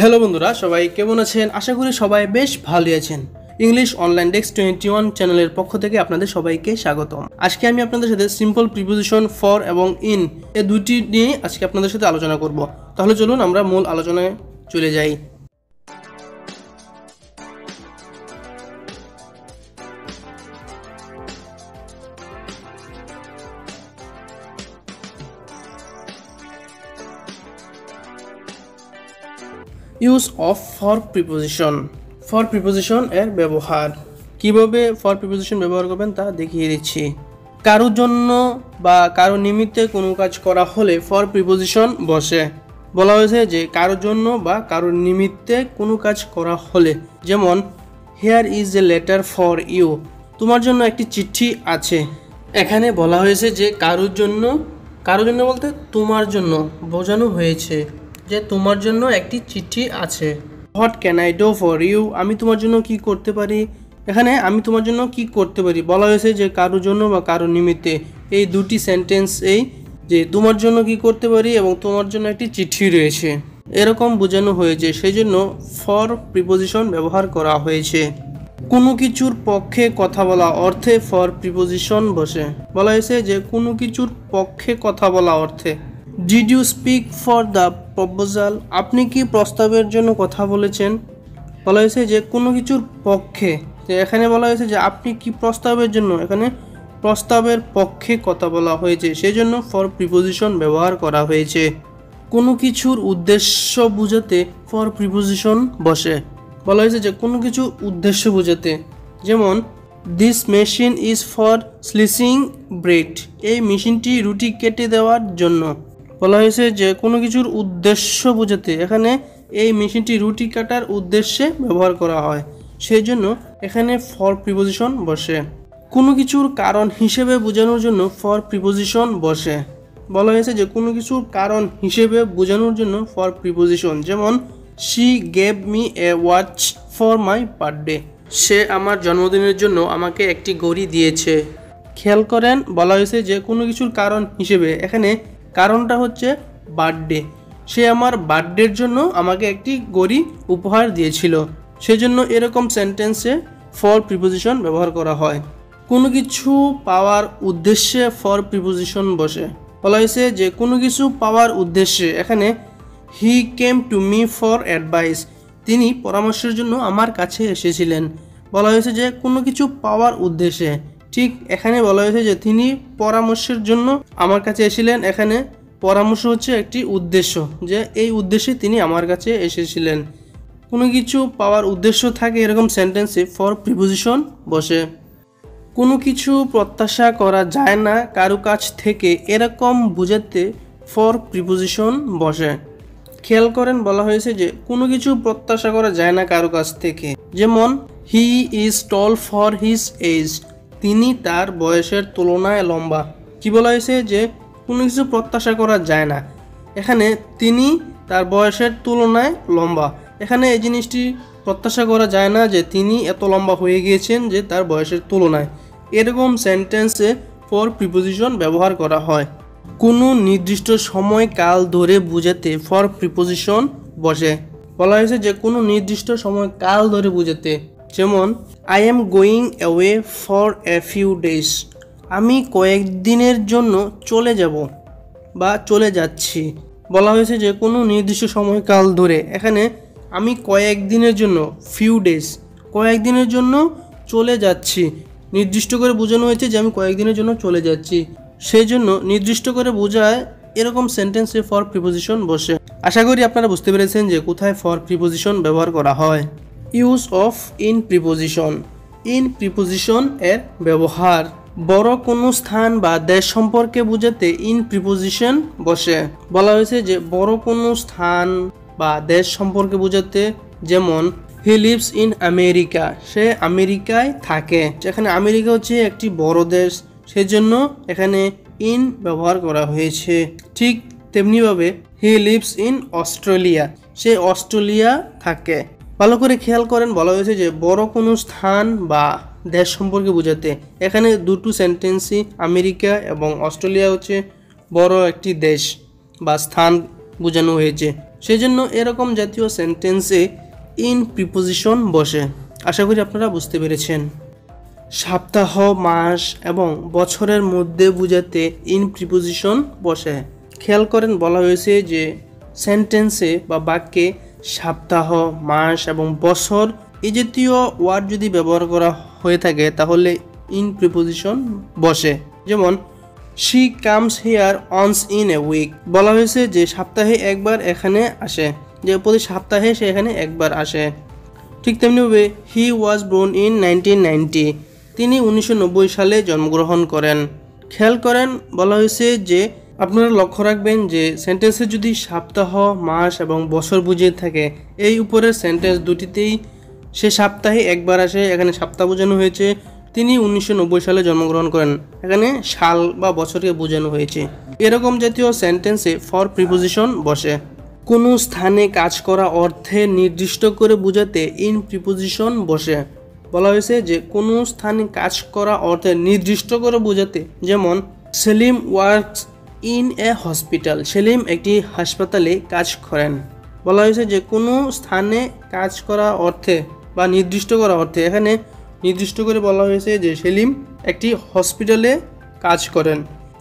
Hello বন্ধুরা, সবাই কেমন আছেন? আশা করি সবাই বেশ ভালো আছেন। ইংলিশ অনলাইন ডেস্ক 21 চ্যানেলের পক্ষ থেকে আপনাদের সবাইকে স্বাগতম। আজকে আমি আপনাদের সাথে সিম্পল প্রিপোজিশন ফর এবং ইন এই দুটি নিয়ে আজকে আপনাদের সাথে আলোচনা করব। তাহলে চলুন আমরা মূল আলোচনায় চলে যাই। Use of for preposition. For preposition এর ব্যবহার, কিভাবে ফর প্রিপোজিশন ব্যবহার করবেন তা দেখিয়ে দিচ্ছি। কারোর জন্য বা কারো নিমিত্তে কোনো কাজ করা হলে ফর প্রিপোজিশন বসে। বলা হয়েছে যে কারোর জন্য বা কারোর নিমিত্তে কোনো কাজ করা হলে, যেমন here is a letter for you, তোমার জন্য একটি চিঠি আছে। এখানে বলা হয়েছে যে কারোর জন্য বলতে তোমার জন্য বোঝানো হয়েছে যে তোমার জন্য একটি চিঠি আছে। What can I do for you, আমি তোমার জন্য কি করতে পারি। এখানে আমি তোমার জন্য কি করতে পারি বলা হয়েছে যে কারোর জন্য বা কারোর নিমিত্তে। এই দুটি সেন্টেন্স এই যে তোমার জন্য কি করতে পারি এবং তোমার জন্য একটি চিঠি রয়েছে এরকম বোঝানো হয়েছে, সেই জন্য ফর প্রিপোজিশন ব্যবহার করা হয়েছে। কোনো কিছুর পক্ষে কথা বলা অর্থে ফর প্রিপোজিশন বসে। বলা হয়েছে যে কোনো কিছুর পক্ষে কথা বলা অর্থে। Did you speak for the proposal, আপনি কি প্রস্তাবের জন্য কথা বলেছেন। বলা হয়েছে যে কোনো কিছুর পক্ষে, এখানে বলা হয়েছে যে আপনি কি প্রস্তাবের জন্য, এখানে প্রস্তাবের পক্ষে কথা বলা হয়েছে, সেই জন্য ফর প্রিপোজিশন ব্যবহার করা হয়েছে। কোনো কিছুর উদ্দেশ্য বোঝাতে ফর প্রিপোজিশন বসে। বলা হয়েছে যে কোনো কিছু উদ্দেশ্য বোঝাতে, যেমন this machine is for slicing bread, এই মেশিনটি রুটি কেটে দেওয়ার জন্য। বলা হয়েছে যে কোনো কিছুর উদ্দেশ্য বোঝাতে, এখানে এই মেশিনটি রুটি কাটার উদ্দেশ্যে ব্যবহার করা হয়, সেই জন্য এখানে ফর প্রিপোজিশন বসে। কোনো কিছুর কারণ হিসেবে বোঝানোর জন্য ফর প্রিপোজিশন বসে। বলা হয়েছে যে কোনো কিছুর কারণ হিসেবে বোঝানোর জন্য ফর প্রিপোজিশন, যেমন she gave me a watch for my birthday, সে আমার জন্মদিনের জন্য আমাকে একটি ঘড়ি দিয়েছে। খেয়াল করেন, বলা হয়েছে যে কোনো কিছুর কারণ হিসেবে, এখানে কারণটা হচ্ছে বার্থডে, সে আমার বার্থডের জন্য আমাকে একটি ঘড়ি উপহার দিয়েছিল, সেজন্য এরকম সেন্টেন্সে ফর প্রিপোজিশন ব্যবহার করা হয়। কোনো কিছু পাওয়ার উদ্দেশ্যে ফর প্রিপোজিশন বসে। বলা হয়েছে যে কোনো কিছু পাওয়ার উদ্দেশ্যে, এখানে he came to me for advice, তিনি পরামর্শের জন্য আমার কাছে এসেছিলেন। বলা হয়েছে যে কোনো কিছু পাওয়ার উদ্দেশ্যে, ঠিক এখানে বলা হয়েছে যে তিনি পরামর্শের জন্য আমার কাছে এসেছিলেন। এখানে পরামর্শ হচ্ছে একটি উদ্দেশ্য, যে এই উদ্দেশ্যে তিনি আমার কাছে এসেছিলেন। কোনো কিছু পাওয়ার উদ্দেশ্য থাকে এরকম সেন্টেন্সে ফর প্রিপোজিশন বসে। কোনো কিছু প্রত্যাশা করা যায় না কারো কাছ থেকে, এরকম বোঝাতে ফর প্রিপোজিশন বসে। খেয়াল করেন, বলা হয়েছে যে কোনো কিছু প্রত্যাশা করা যায় না কারো কাছ থেকে, যেমন he is tall for his age, তিনি তার বয়সের তুলনায় লম্বা। কি বলা হয়েছে যে কোনো কিছু প্রত্যাশা করা যায় না, এখানে তিনি তার বয়সের তুলনায় লম্বা। এখানে এই জিনিসটি প্রত্যাশা করা যায় না যে তিনি এত লম্বা হয়ে গিয়েছেন যে তার বয়সের তুলনায়। এরকম সেন্টেন্সে ফর প্রিপোজিশন ব্যবহার করা হয়। কোনো নির্দিষ্ট সময় কাল ধরে বোঝাতে ফর প্রিপোজিশন বসে। বলা হয়েছে যে কোনো নির্দিষ্ট সময় কাল ধরে বোঝাতে, যেমন I am going away for a few days, আমি কয়েকদিনের জন্য চলে যাব বা চলে যাচ্ছি। বলা হয়েছে যে কোনো নির্দিষ্ট সময়কাল ধরে, এখানে আমি কয়েকদিনের জন্য, ফিউ ডেজ, কয়েকদিনের জন্য চলে যাচ্ছি, নির্দিষ্ট করে বোঝানো হয়েছে যে আমি কয়েকদিনের জন্য চলে যাচ্ছি, সেই জন্য নির্দিষ্ট করে বোঝায় এরকম সেন্টেন্সে ফর প্রিপোজিশন বসে। আশা করি আপনারা বুঝতে পেরেছেন যে কোথায় ফর প্রিপোজিশন ব্যবহার করা হয়। Use of in preposition. In preposition এর ব্যবহার, বড় কোনো স্থান বা দেশ সম্পর্কে বোঝাতে ইন প্রিপোজিশন বসে। বলা হয়েছে যে বড় কোনো স্থান বা দেশ সম্পর্কে বোঝাতে, যেমন হি লিভস ইন আমেরিকা, সে আমেরিকায় থাকে। এখানে আমেরিকা হচ্ছে একটি বড় দেশ, সেজন্য এখানে ইন ব্যবহার করা হয়েছে। ঠিক তেমনিভাবে he lives in Australia, say Australia থাকে। ভালো করে খেয়াল করেন, বলা হয়েছে যে বড় কোনো স্থান বা দেশ সম্পর্কে বোঝাতে, এখানে দুটো সেন্টেন্সই আমেরিকা এবং অস্ট্রেলিয়া হচ্ছে বড় একটি দেশ বা স্থান বোঝানো হয়েছে, সেজন্য এরকম জাতীয় সেন্টেন্সে ইন প্রিপোজিশন বসে। আশা করি আপনারা বুঝতে পেরেছেন। সপ্তাহ, মাস এবং বছরের মধ্যে বোঝাতে ইন প্রিপোজিশন বসে। খেয়াল করেন, বলা হয়েছে যে সেন্টেন্সে বা বাক্যে সপ্তাহ, মাস এবং বছর এই জাতীয় ওয়ার্ড যদি ব্যবহার করা হয়ে থাকে তাহলে ইন প্রিপোজিশন বসে। যেমন she comes here once in a week, বলা হয়েছে যে সপ্তাহে একবার এখানে আসে, যে প্রতি সপ্তাহে সে এখানে একবার আসে। ঠিক তেমনিভাবে হি ওয়াজ বোর্ন ইন 1990, তিনি 1990 সালে জন্মগ্রহণ করেন। খেয়াল করেন, বলা হয়েছে যে আপনারা লক্ষ্য রাখবেন যে সেন্টেন্সে যদি সপ্তাহ, মাস এবং বছর বুঝিয়ে থাকে, এই উপরের সেন্টেন্স দুটিতেই সে সপ্তাহে একবার আসে, এখানে সপ্তাহ বোঝানো হয়েছে। তিনি 1990 সালে জন্মগ্রহণ করেন, এখানে সাল বা বছরকে বোঝানো হয়েছে। এরকম জাতীয় সেন্টেন্সে ফর প্রিপোজিশন বসে। কোনো স্থানে কাজ করা অর্থে নির্দিষ্ট করে বোঝাতে ইন প্রিপোজিশন বসে। বলা হয়েছে যে কোনো স্থানে কাজ করা অর্থে নির্দিষ্ট করে বোঝাতে, যেমন Salim works in a hospital, Salim একটি হাসপাতালে কাজ করেন। বলা হয়েছে যে কোনো স্থানে কাজ করা অর্থে বা নির্দিষ্ট করা অর্থে, এখানে নির্দিষ্ট করে বলা হয়েছে যে সেলিম একটি হসপিটালে কাজ করেন।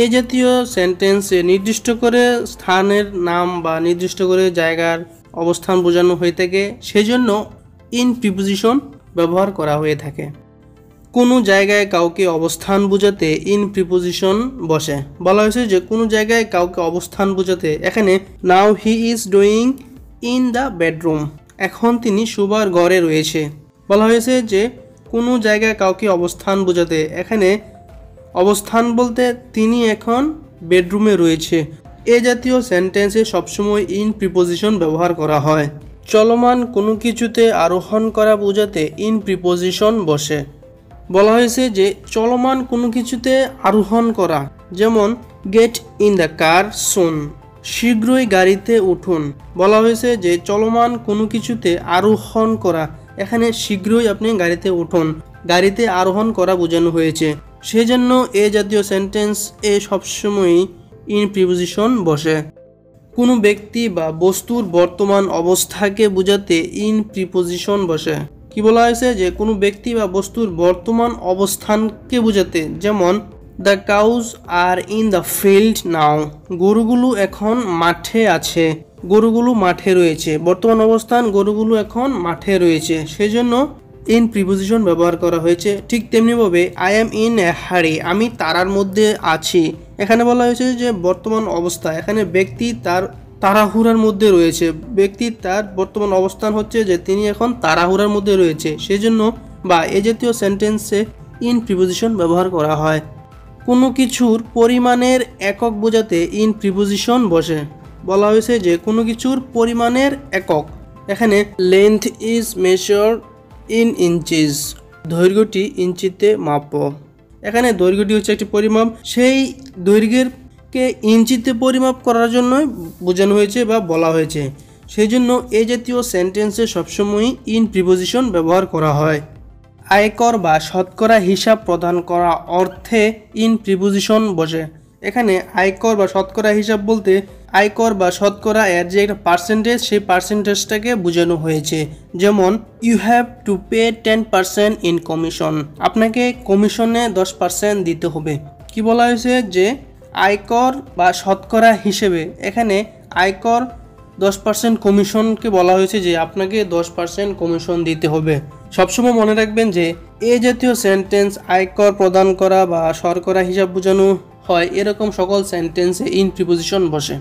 এই জাতীয় সেন্টেন্সে নির্দিষ্ট করে স্থানের নাম বা নির্দিষ্ট করে জায়গার অবস্থান বোঝানো হয়ে থাকে, সেজন্য ইন প্রিপোজিশন ব্যবহার করা হয়ে থাকে। কোনো জায়গায় কাউকে অবস্থান বোঝাতে ইন প্রিপোজিশন বসে। বলা হয়েছে যে কোনো জায়গায় কাউকে অবস্থান বোঝাতে, এখানে now he is doing in the bedroom, এখন তিনি শোবার ঘরে রয়েছে। বলা হয়েছে যে কোনো জায়গায় কাউকে অবস্থান বোঝাতে, এখানে অবস্থান বলতে তিনি এখন বেডরুমে রয়েছে। এ জাতীয় সেন্টেন্সে সবসময় ইন প্রিপোজিশন ব্যবহার করা হয়। চলমান কোনো কিছুতে আরোহণ করা বোঝাতে ইন প্রিপোজিশন বসে। বলা হয়েছে যে চলমান কোনো কিছুতে আরোহণ করা, যেমন গেট ইন দ্য কার সুন, শীঘ্রই গাড়িতে উঠুন। বলা হয়েছে যে চলমান কোনো কিছুতে আরোহণ করা, এখানে শীঘ্রই আপনি গাড়িতে উঠুন, গাড়িতে আরোহণ করা বোঝানো হয়েছে। সেজন্য এ জাতীয় সেন্টেন্স এ সবসময়ই ইন প্রিপোজিশন বসে। কোনো ব্যক্তি বা বস্তুর বর্তমান অবস্থাকে বোঝাতে ইন প্রিপোজিশন বসে। কি বলা হয়েছে যে কোনো ব্যক্তি বা বস্তুর বর্তমান অবস্থানকে বোঝাতে, যেমন the cows are in the field now, গরুগুলো এখন মাঠে আছে, গরুগুলো মাঠে রয়েছে, বর্তমান অবস্থান গরুগুলো এখন মাঠে রয়েছে, সেজন্য ইন প্রিপোজিশন ব্যবহার করা হয়েছে। ঠিক তেমনিভাবে আই অ্যাম ইন এ হারি, আমি তারার মধ্যে আছি, এখানে বলা হয়েছে যে বর্তমান অবস্থা, এখানে ব্যক্তি তার তাড়াহুড়ার মধ্যে রয়েছে, ব্যক্তি তার বর্তমান অবস্থান হচ্ছে যে তিনি এখন তাড়াহুড়ার মধ্যে রয়েছে, সেজন্য বা এ জাতীয় সেন্টেন্সে ইন প্রিপোজিশন ব্যবহার করা হয়। কোনো কিছুর পরিমাণের একক বোঝাতে ইন প্রিপোজিশন বসে। বলা হয়েছে যে কোনো কিছুর পরিমাণের একক, এখানে লেন্থ ইজ মেজার্ড ইন ইঞ্চিজ, দৈর্ঘ্যটি ইঞ্চিতে মাপ, এখানে দৈর্ঘ্যটি হচ্ছে একটি পরিমাপ, সেই দৈর্ঘ্যকে ইঞ্চিতে পরিমাপ করার জন্যই বোঝানো হয়েছে বা বলা হয়েছে। সেই জন্য এই জাতীয় সেন্টেন্সে সবসময়ই ইন প্রিপোজিশন ব্যবহার করা হয়। আয়কর বা শতকরা হিসাব প্রদান করা অর্থে ইন প্রিপোজিশন বসে। এখানে আয়কর বা শতকরা হিসাব বলতে আয়কর বা শতকরা এর যে একটা পার্সেন্টেজ, সেই পার্সেন্টেজটাকে বোঝানো হয়েছে। যেমন you have to pay 10% in commission, আপনাকে কমিশনে 10% দিতে হবে। কি বলা হয়েছে যে আয়কর বা শতকরা হিসেবে, এখানে আয়কর 10% কমিশনকে বলা হয়েছে যে আপনাকে 10% কমিশন দিতে হবে। সবসময় মনে রাখবেন যে এই জাতীয় সেন্টেন্স আয়কর প্রদান করা বা শতকরা হিসাব বোঝানো হয়, এরকম সকল সেন্টেন্সে ইন প্রিপোজিশন বসে।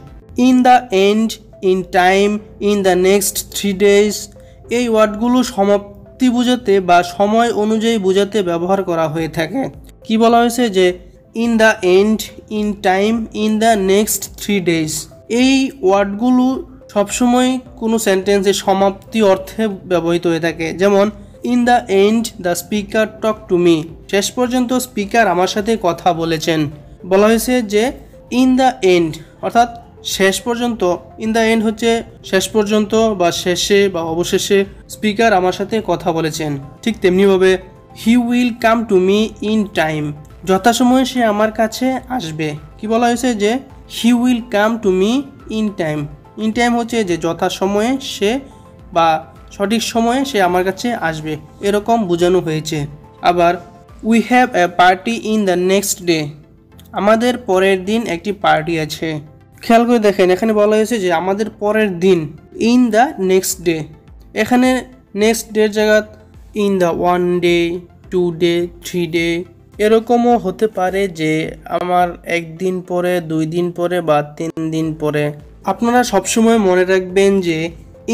In the end, in time, in the next 3 days, এই ওয়ার্ডগুলো সমাপ্তি বোঝাতে বা সময় অনুযায়ী বোঝাতে ব্যবহার করা হয়ে থাকে। কি বলা হয়েছে যে in the end, in time, in the next 3 days, এই ওয়ার্ডগুলো সবসময় কোনো সেন্টেন্সের সমাপ্তি অর্থে ব্যবহৃত হয়ে থাকে। যেমন in the end the speaker talk to me, শেষ পর্যন্ত স্পিকার আমার সাথে কথা বলেছেন। বলা হয়েছে যে ইন দ্য এন্ড অর্থাৎ শেষ পর্যন্ত, ইন দ্য এন্ড হচ্ছে শেষ পর্যন্ত বা শেষে বা অবশেষে স্পিকার আমার সাথে কথা বলেছেন। ঠিক তেমনিভাবে he will come to me in time, যথাসময়ে সে আমার কাছে আসবে। কি বলা হয়েছে যে he will come to me in time, in time হচ্ছে যে যথাসময়ে সে বা সঠিক সময়ে সে আমার কাছে আসবে, এরকম বোঝানো হয়েছে। আবার we have a party in the next day, আমাদের পরের দিন একটি পার্টি আছে। খেয়াল করে দেখেন, এখানে বলা হয়েছে যে আমাদের পরের দিন, ইন দ্য নেক্সট ডে। এখানে নেক্সট ডের জায়গা in the 1 day, 2 day, 3 day, এরকমও হতে পারে যে আমার 1 দিন পরে, 2 দিন পরে বা 3 দিন পরে। আপনারা সবসময় মনে রাখবেন যে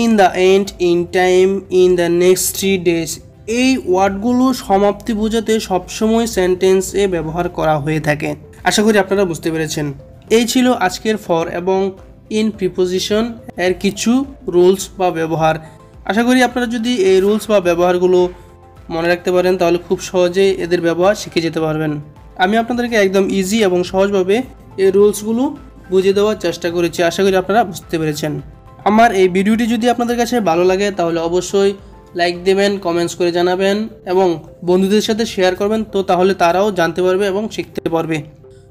in the end, in time, in the next 3 days, এই ওয়ার্ডগুলো সমাপ্তি বোঝাতে সবসময় সেন্টেন্সে ব্যবহার করা হয়ে থাকে। আশা করি আপনারা বুঝতে পেরেছেন। এই ছিল আজকের ফর এবং ইন প্রিপোজিশন এর কিছু রুলস বা ব্যবহার। আশা করি আপনারা যদি এই রুলস বা ব্যবহারগুলো মনে রাখতে পারেন তাহলে খুব সহজেই এদের ব্যবহার শিখে যেতে পারবেন। আমি আপনাদেরকে একদম ইজি এবং সহজভাবে এই রুলসগুলো বুঝিয়ে দেওয়ার চেষ্টা করেছি। আশা করি আপনারা বুঝতে পেরেছেন। আমার এই ভিডিওটি যদি আপনাদের কাছে ভালো লাগে তাহলে অবশ্যই লাইক দেবেন, কমেন্টস করে জানাবেন এবং বন্ধুদের সাথে শেয়ার করবেন, তো তাহলে তারাও জানতে পারবে এবং শিখতে পারবে।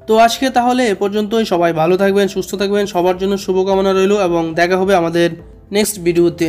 তো আজকে তাহলে এ পর্যন্তই। সবাই ভালো থাকবেন, সুস্থ থাকবেন, সবার জন্য শুভকামনা রইল এবং দেখা হবে আমাদের নেক্সট ভিডিওতে।